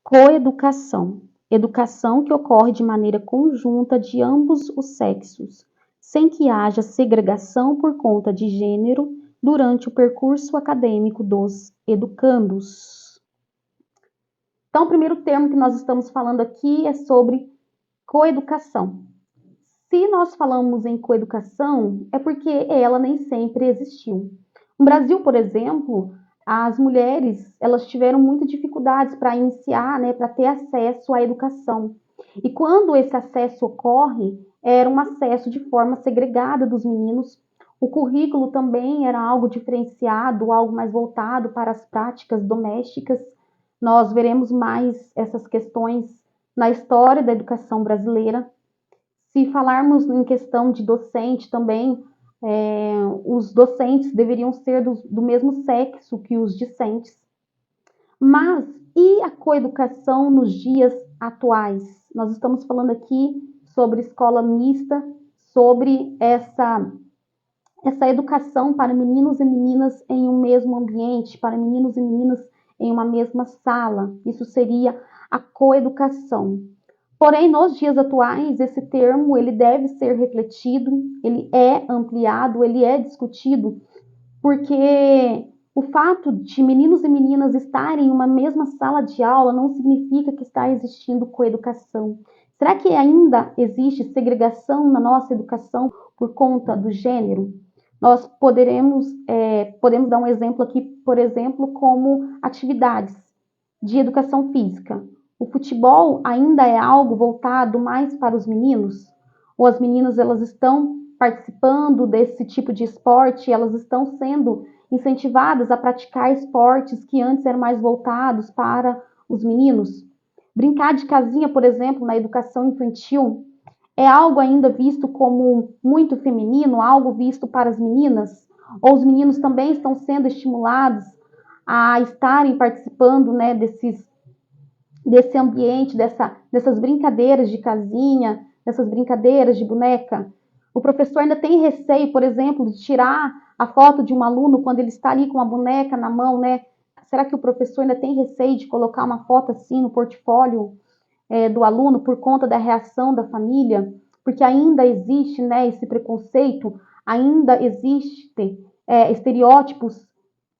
Coeducação. Educação que ocorre de maneira conjunta de ambos os sexos, sem que haja segregação por conta de gênero durante o percurso acadêmico dos educandos. Então, o primeiro termo que nós estamos falando aqui é sobre coeducação. Se nós falamos em coeducação, é porque ela nem sempre existiu. No Brasil, por exemplo, as mulheres elas tiveram muitas dificuldades para iniciar, para ter acesso à educação. E quando esse acesso ocorre, era um acesso de forma segregada dos meninos. O currículo também era algo diferenciado, algo mais voltado para as práticas domésticas. Nós veremos mais essas questões na história da educação brasileira. Se falarmos em questão de docente também, os docentes deveriam ser do mesmo sexo que os discentes. Mas e a coeducação nos dias atuais? Nós estamos falando aqui sobre escola mista, sobre essa educação para meninos e meninas em um mesmo ambiente, para meninos e meninas em uma mesma sala. Isso seria a coeducação. Porém, nos dias atuais, esse termo ele deve ser refletido, ele é ampliado, ele é discutido, porque o fato de meninos e meninas estarem em uma mesma sala de aula não significa que está existindo coeducação. Será que ainda existe segregação na nossa educação por conta do gênero? Nós podemos dar um exemplo aqui, por exemplo, como atividades de educação física. O futebol ainda é algo voltado mais para os meninos? Ou as meninas elas estão participando desse tipo de esporte, elas estão sendo incentivadas a praticar esportes que antes eram mais voltados para os meninos? Brincar de casinha, por exemplo, na educação infantil, é algo ainda visto como muito feminino, algo visto para as meninas? Ou os meninos também estão sendo estimulados a estarem participando, desse ambiente, dessas brincadeiras de casinha, dessas brincadeiras de boneca? O professor ainda tem receio, por exemplo, de tirar a foto de um aluno quando ele está ali com a boneca na mão, Será que o professor ainda tem receio de colocar uma foto assim no portfólio do aluno por conta da reação da família? Porque ainda existe, esse preconceito, ainda existem estereótipos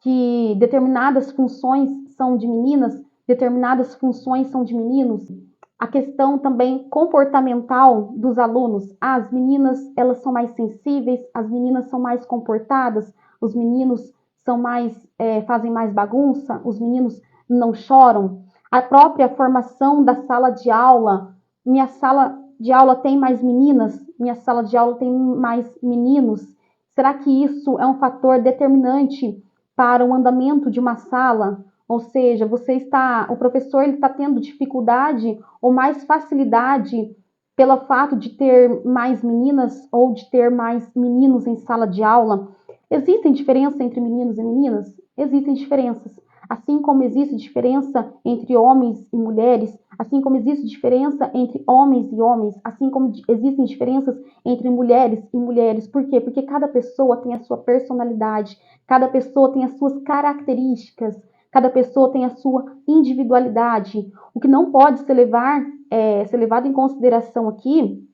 que determinadas funções são de meninas, determinadas funções são de meninos. A questão também comportamental dos alunos. As meninas, elas são mais sensíveis, as meninas são mais comportadas, os meninos são fazem mais bagunça, os meninos não choram. A própria formação da sala de aula. Minha sala de aula tem mais meninas, minha sala de aula tem mais meninos. Será que isso é um fator determinante para o andamento de uma sala? Ou seja, o professor está tendo dificuldade ou mais facilidade pelo fato de ter mais meninas ou de ter mais meninos em sala de aula? Existem diferenças entre meninos e meninas? Existem diferenças. Assim como existe diferença entre homens e mulheres, assim como existe diferença entre homens e homens, assim como existem diferenças entre mulheres e mulheres. Por quê? Porque cada pessoa tem a sua personalidade, cada pessoa tem as suas características, cada pessoa tem a sua individualidade. O que não pode ser levado em consideração aqui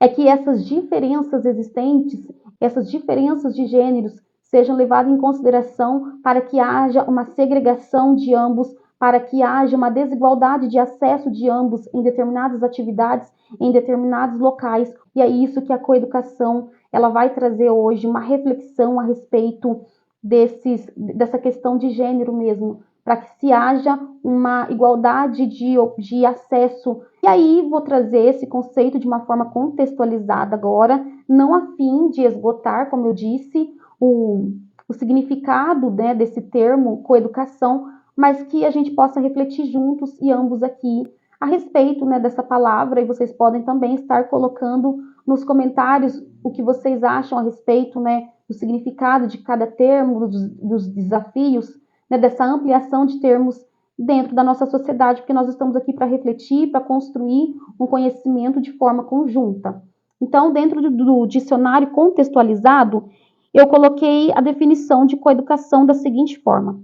é que essas diferenças existentes, essas diferenças de gêneros, sejam levadas em consideração para que haja uma segregação de ambos, para que haja uma desigualdade de acesso de ambos em determinadas atividades, em determinados locais. E é isso que a coeducação ela vai trazer hoje, uma reflexão a respeito dessa questão de gênero mesmo, para que se haja uma igualdade de acesso. E aí vou trazer esse conceito de uma forma contextualizada agora, não a fim de esgotar, como eu disse, o significado desse termo coeducação, mas que a gente possa refletir juntos e ambos aqui a respeito dessa palavra, e vocês podem também estar colocando nos comentários o que vocês acham a respeito do significado de cada termo, dos desafios, dessa ampliação de termos dentro da nossa sociedade, porque nós estamos aqui para refletir, para construir um conhecimento de forma conjunta. Então, dentro do dicionário contextualizado, eu coloquei a definição de coeducação da seguinte forma: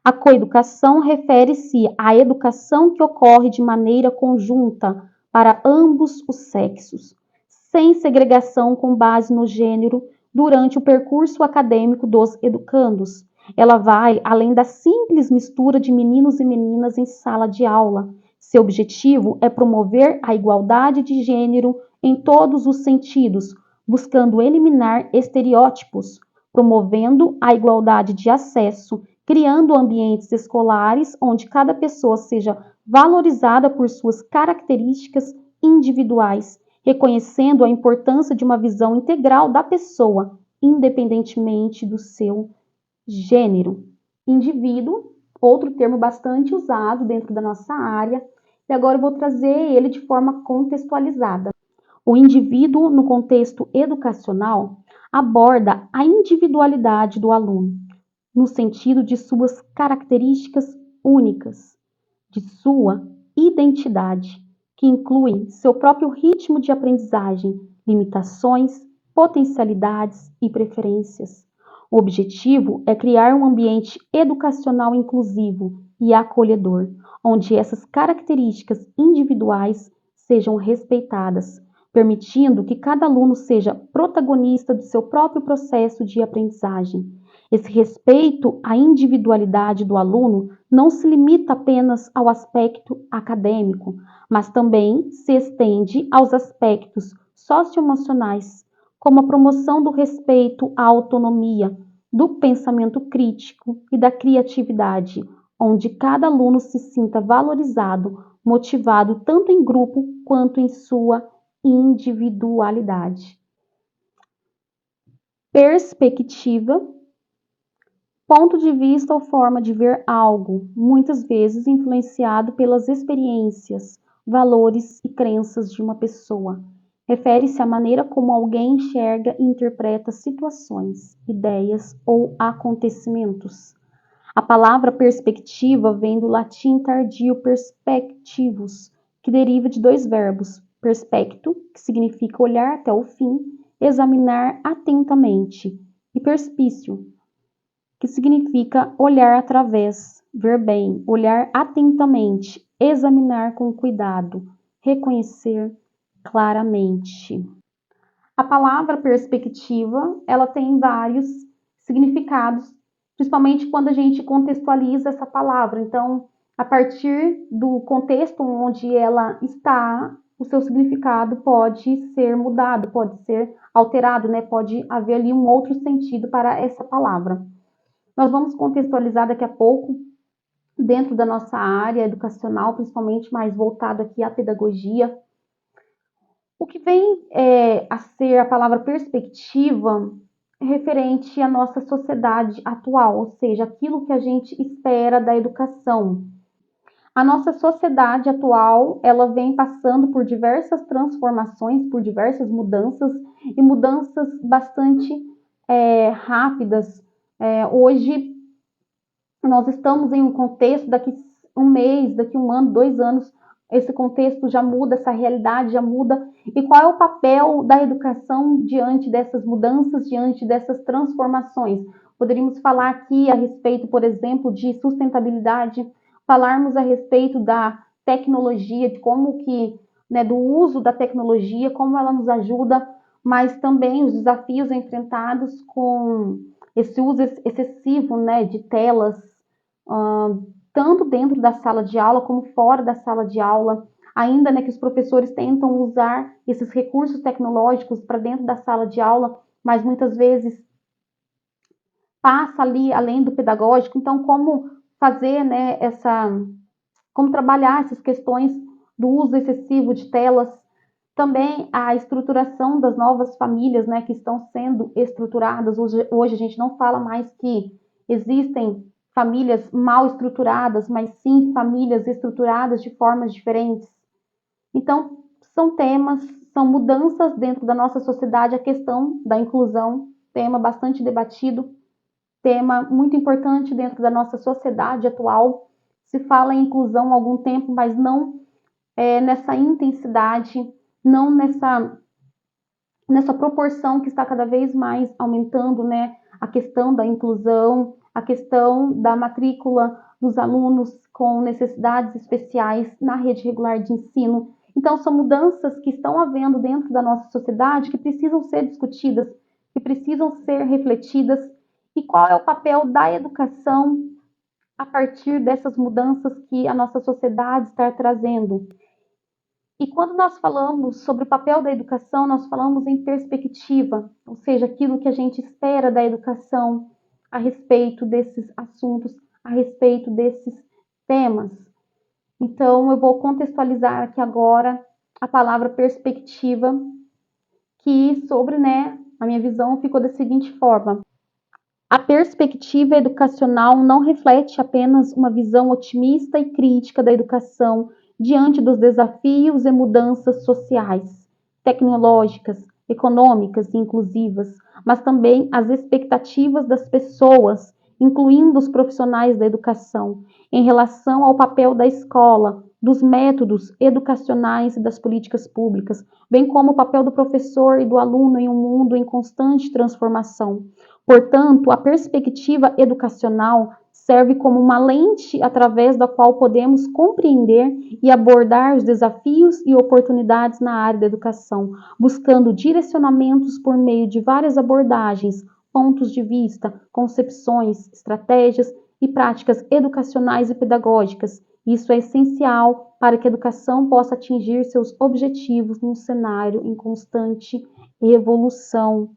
A coeducação refere-se à educação que ocorre de maneira conjunta para ambos os sexos, sem segregação com base no gênero durante o percurso acadêmico dos educandos. Ela vai além da simples mistura de meninos e meninas em sala de aula. Seu objetivo é promover a igualdade de gênero em todos os sentidos, buscando eliminar estereótipos, promovendo a igualdade de acesso, criando ambientes escolares onde cada pessoa seja valorizada por suas características individuais, reconhecendo a importância de uma visão integral da pessoa, independentemente do seu gênero. Indivíduo, outro termo bastante usado dentro da nossa área, e agora eu vou trazer ele de forma contextualizada. O indivíduo, no contexto educacional, aborda a individualidade do aluno, no sentido de suas características únicas, de sua identidade, que incluem seu próprio ritmo de aprendizagem, limitações, potencialidades e preferências. O objetivo é criar um ambiente educacional inclusivo e acolhedor, onde essas características individuais sejam respeitadas, permitindo que cada aluno seja protagonista do seu próprio processo de aprendizagem. Esse respeito à individualidade do aluno não se limita apenas ao aspecto acadêmico, mas também se estende aos aspectos socioemocionais, como a promoção do respeito à autonomia, do pensamento crítico e da criatividade, onde cada aluno se sinta valorizado, motivado tanto em grupo quanto em sua individualidade. Perspectiva, ponto de vista ou forma de ver algo, muitas vezes influenciado pelas experiências, valores e crenças de uma pessoa. Refere-se à maneira como alguém enxerga e interpreta situações, ideias ou acontecimentos. A palavra perspectiva vem do latim tardio perspectivus, que deriva de dois verbos, perspecto, que significa olhar até o fim, examinar atentamente, e perspício, que significa olhar através, ver bem, olhar atentamente, examinar com cuidado, reconhecer claramente. A palavra perspectiva, ela tem vários significados, principalmente quando a gente contextualiza essa palavra. Então, a partir do contexto onde ela está, o seu significado pode ser mudado, pode ser alterado, né? Pode haver ali um outro sentido para essa palavra. Nós vamos contextualizar daqui a pouco dentro da nossa área educacional, principalmente mais voltado aqui à pedagogia. O que vem a ser a palavra perspectiva referente à nossa sociedade atual, ou seja, aquilo que a gente espera da educação. A nossa sociedade atual, ela vem passando por diversas transformações, por diversas mudanças, e mudanças bastante rápidas. Hoje, nós estamos em um contexto, daqui um mês, daqui um ano, 2 anos, esse contexto já muda, essa realidade já muda. E qual é o papel da educação diante dessas mudanças, diante dessas transformações? Poderíamos falar aqui a respeito, por exemplo, de sustentabilidade, falarmos a respeito da tecnologia, de como que, né, do uso da tecnologia, como ela nos ajuda, mas também os desafios enfrentados com esse uso excessivo, né, de telas, tanto dentro da sala de aula como fora da sala de aula, ainda, né, que os professores tentam usar esses recursos tecnológicos para dentro da sala de aula, mas muitas vezes passa ali além do pedagógico. Então, como fazer, né, como trabalhar essas questões do uso excessivo de telas, também a estruturação das novas famílias, né, que estão sendo estruturadas. Hoje a gente não fala mais que existem famílias mal estruturadas, mas sim famílias estruturadas de formas diferentes. Então, são temas, são mudanças dentro da nossa sociedade, a questão da inclusão, tema bastante debatido, tema muito importante dentro da nossa sociedade atual. Se fala em inclusão há algum tempo, mas não nessa intensidade, não nessa proporção que está cada vez mais aumentando, né? A questão da inclusão, a questão da matrícula dos alunos com necessidades especiais na rede regular de ensino. Então, são mudanças que estão havendo dentro da nossa sociedade que precisam ser discutidas, que precisam ser refletidas. E qual é o papel da educação a partir dessas mudanças que a nossa sociedade está trazendo? E quando nós falamos sobre o papel da educação, nós falamos em perspectiva, ou seja, aquilo que a gente espera da educação a respeito desses assuntos, a respeito desses temas. Então, eu vou contextualizar aqui agora a palavra perspectiva, que sobre, a minha visão ficou da seguinte forma. A perspectiva educacional não reflete apenas uma visão otimista e crítica da educação diante dos desafios e mudanças sociais, tecnológicas, econômicas e inclusivas, mas também as expectativas das pessoas, incluindo os profissionais da educação, em relação ao papel da escola, dos métodos educacionais e das políticas públicas, bem como o papel do professor e do aluno em um mundo em constante transformação. Portanto, a perspectiva educacional serve como uma lente através da qual podemos compreender e abordar os desafios e oportunidades na área da educação, buscando direcionamentos por meio de várias abordagens, pontos de vista, concepções, estratégias e práticas educacionais e pedagógicas. Isso é essencial para que a educação possa atingir seus objetivos num cenário em constante evolução.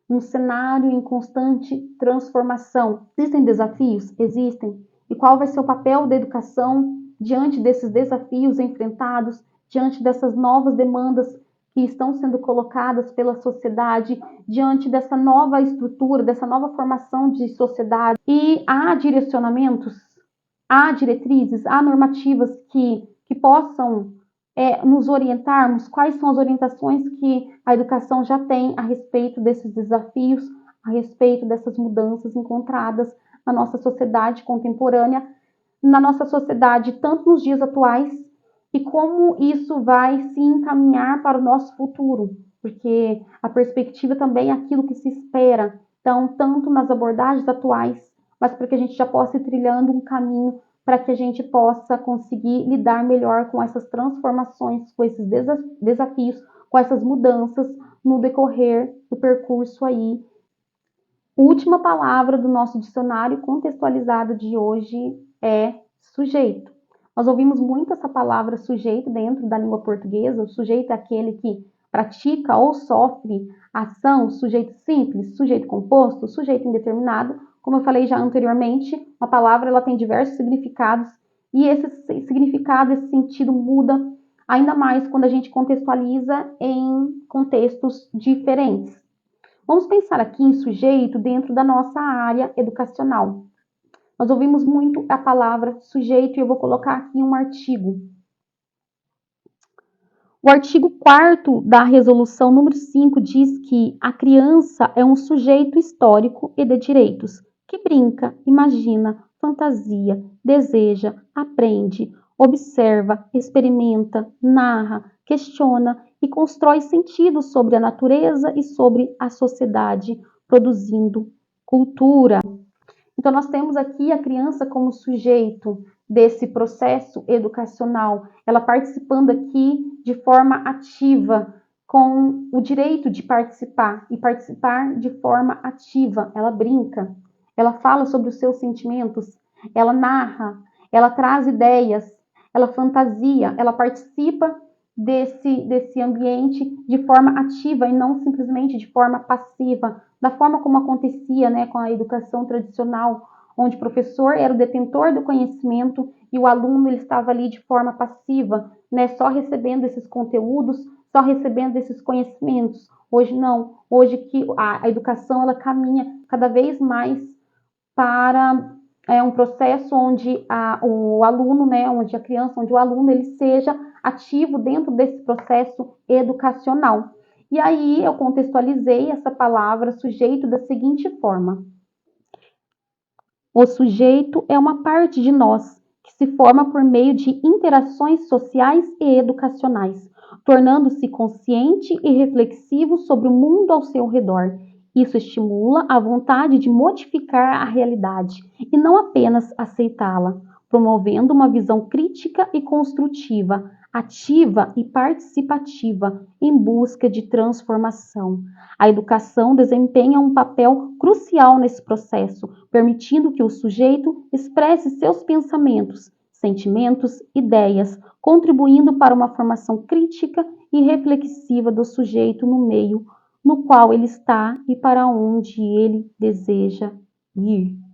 Um cenário em constante transformação. Existem desafios? Existem. E qual vai ser o papel da educação diante desses desafios enfrentados, diante dessas novas demandas que estão sendo colocadas pela sociedade, diante dessa nova estrutura, dessa nova formação de sociedade? E há direcionamentos, há diretrizes, há normativas que possam nos orientarmos, quais são as orientações que a educação já tem a respeito desses desafios, a respeito dessas mudanças encontradas na nossa sociedade contemporânea, na nossa sociedade, tanto nos dias atuais, e como isso vai se encaminhar para o nosso futuro, porque a perspectiva também é aquilo que se espera, então, tanto nas abordagens atuais, mas para que a gente já possa ir trilhando um caminho para que a gente possa conseguir lidar melhor com essas transformações, com esses desafios, com essas mudanças no decorrer do percurso aí. Última palavra do nosso dicionário contextualizado de hoje é sujeito. Nós ouvimos muito essa palavra sujeito dentro da língua portuguesa. O sujeito é aquele que pratica ou sofre ação, sujeito simples, sujeito composto, sujeito indeterminado. Como eu falei já anteriormente, uma palavra ela tem diversos significados e esse significado, esse sentido muda ainda mais quando a gente contextualiza em contextos diferentes. Vamos pensar aqui em sujeito dentro da nossa área educacional. Nós ouvimos muito a palavra sujeito e eu vou colocar aqui um artigo. O artigo 4º da resolução número 5 diz que a criança é um sujeito histórico e de direitos, que brinca, imagina, fantasia, deseja, aprende, observa, experimenta, narra, questiona e constrói sentidos sobre a natureza e sobre a sociedade, produzindo cultura. Então, nós temos aqui a criança como sujeito desse processo educacional, ela participando aqui de forma ativa, com o direito de participar e participar de forma ativa. Ela brinca, ela fala sobre os seus sentimentos, ela narra, ela traz ideias, ela fantasia, ela participa desse ambiente de forma ativa e não simplesmente de forma passiva, da forma como acontecia, com a educação tradicional, onde o professor era o detentor do conhecimento e o aluno ele estava ali de forma passiva, só recebendo esses conteúdos, só recebendo esses conhecimentos. Hoje não, hoje que a educação ela caminha cada vez mais para um processo onde o aluno, onde a criança, onde o aluno ele seja ativo dentro desse processo educacional. E aí eu contextualizei essa palavra sujeito da seguinte forma. O sujeito é uma parte de nós que se forma por meio de interações sociais e educacionais, tornando-se consciente e reflexivo sobre o mundo ao seu redor Isso estimula a vontade de modificar a realidade e não apenas aceitá-la, promovendo uma visão crítica e construtiva, ativa e participativa em busca de transformação. A educação desempenha um papel crucial nesse processo, permitindo que o sujeito expresse seus pensamentos, sentimentos, ideias, contribuindo para uma formação crítica e reflexiva do sujeito no meio no qual ele está e para onde ele deseja ir.